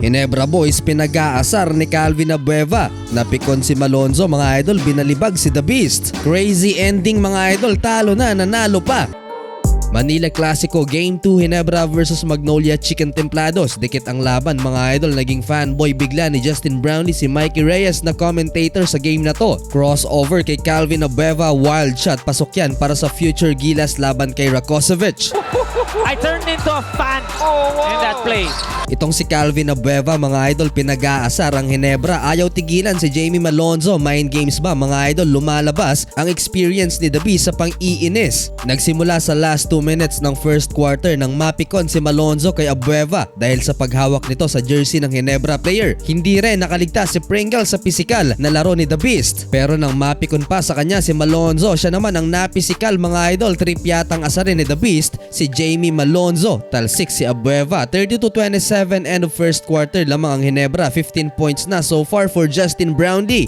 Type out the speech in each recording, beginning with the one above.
Ginebra Boys pinag-aasar ni Calvin Abueva. Napikon si Malonzo mga idol, binalibag si The Beast. Crazy ending mga idol, talo na, nanalo pa. Manila Clasico Game 2 Ginebra vs Magnolia Chicken Templados. Dikit ang laban mga idol, naging fanboy bigla ni Justin Brownlee si Mikey Reyes na commentator sa game na to. Crossover kay Calvin Abueva, wild shot, pasok yan para sa future Gilas laban kay Rakocevic. I turned into a fan in that play. Itong si Calvin Abueva mga idol, pinag-aasar ang Ginebra. Ayaw tigilan si Jamie Malonzo. Mind games ba mga idol, lumalabas ang experience ni The Beast sa pang-iinis. Nagsimula sa last 2 minutes ng first quarter nang mapikon si Malonzo kay Abueva dahil sa paghawak nito sa jersey ng Ginebra player. Hindi rin nakaligtas si Pringle sa pisikal na laro ni The Beast. Pero nang mapikon pa sa kanya si Malonzo, siya naman ang napisikal mga idol. Trip yatang asarin ni The Beast si Jamie Malonzo. Talsik si Abueva. 32-27 end of first quarter lamang ang Ginebra. 15 points na so far for Justin Brownlee.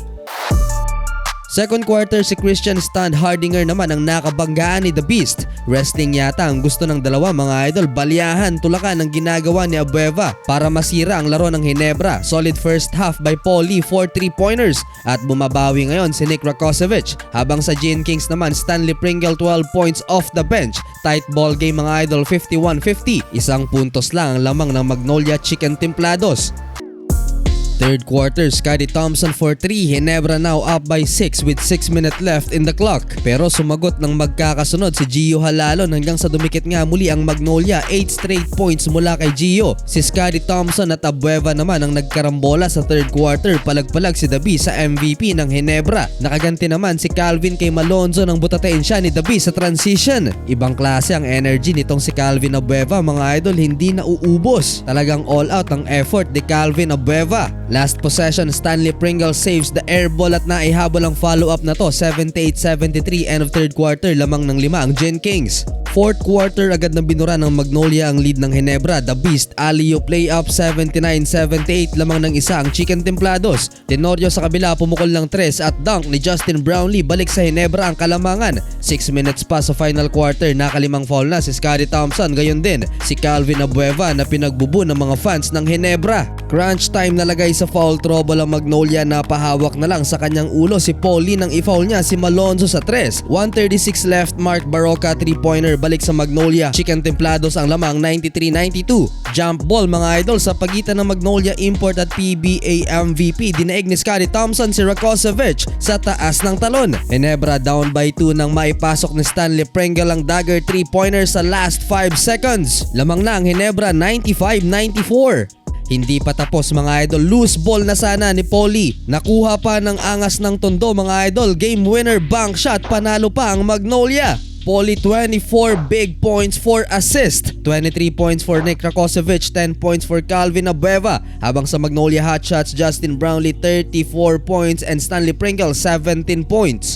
Second quarter, si Christian Stan Hardinger naman ang nakabanggaan ni The Beast. Wrestling yata ang gusto ng dalawa mga idol. Balyahan, tulakan ang ginagawa ni Abueva para masira ang laro ng Ginebra. Solid first half by Paulie, 4 3-pointers. At bumabawi ngayon si Nick Rakocevic. Habang sa Gene Kings naman, Stanley Pringle 12 points off the bench. Tight ball game mga idol, 51-50. Isang puntos lang ang lamang ng Magnolia Chicken Templados. Third quarter, Scottie Thompson for 3. Ginebra now up by 6 with 6 minutes left in the clock. Pero sumagot ng magkakasunod si Gio Halalon hanggang sa dumikit nga muli ang Magnolia. 8 straight points mula kay Gio. Si Scottie Thompson at Abueva naman ang nagkarambola sa third quarter. Palag-palag si The Beast sa MVP ng Ginebra. Nakaganti naman si Calvin kay Malonzo nang butatain siya ni The Beast sa transition. Ibang klase ang energy nitong si Calvin Abueva mga idol, hindi nauubos. Talagang all out ang effort ni Calvin Abueva. Last possession, Stanley Pringle saves the air ball at naihabol ang follow-up na to. 78-73 end of third quarter, lamang ng 5 ang Gen Kings. Fourth quarter, agad na binura ng Magnolia ang lead ng Ginebra. The Beast, alley-oop play-up, 79-78, lamang ng isa ang Chicken Templados. Tenorio sa kabila, pumukol ng 3 at dunk ni Justin Brownlee. Balik sa Ginebra ang kalamangan. 6 minutes pa sa final quarter, nakalimang foul na si Scottie Thompson. Gayon din si Calvin Abueva na pinagbubu ng mga fans ng Ginebra. Crunch time nalagay sa foul trouble ang Magnolia, napahawak na lang sa kanyang ulo si Paulie nang i-foul niya si Malonzo sa 3. 1:36 left, Mark Baroka 3-pointer, balik sa Magnolia Chicken Templados ang lamang, 93-92. Jump ball mga idol sa pagitan ng Magnolia import at PBA MVP. Dinaig ni Scottie Thompson si Rakocevic sa taas ng talon. Ginebra down by 2 nang maipasok ni Stanley Pringle ang dagger 3-pointer sa last 5 seconds. Lamang na ang Ginebra, 95-94. Hindi pa tapos mga idol, loose ball na sana ni Paulie. Nakuha pa ng angas ng tondo mga idol. Game winner bank shot, panalo pa ang Magnolia. Paulie 24 big points, 4 assist. 23 points for Nick Rakocevic, 10 points for Calvin Abueva. Habang sa Magnolia hotshots, Justin Brownlee 34 points and Stanley Pringle 17 points.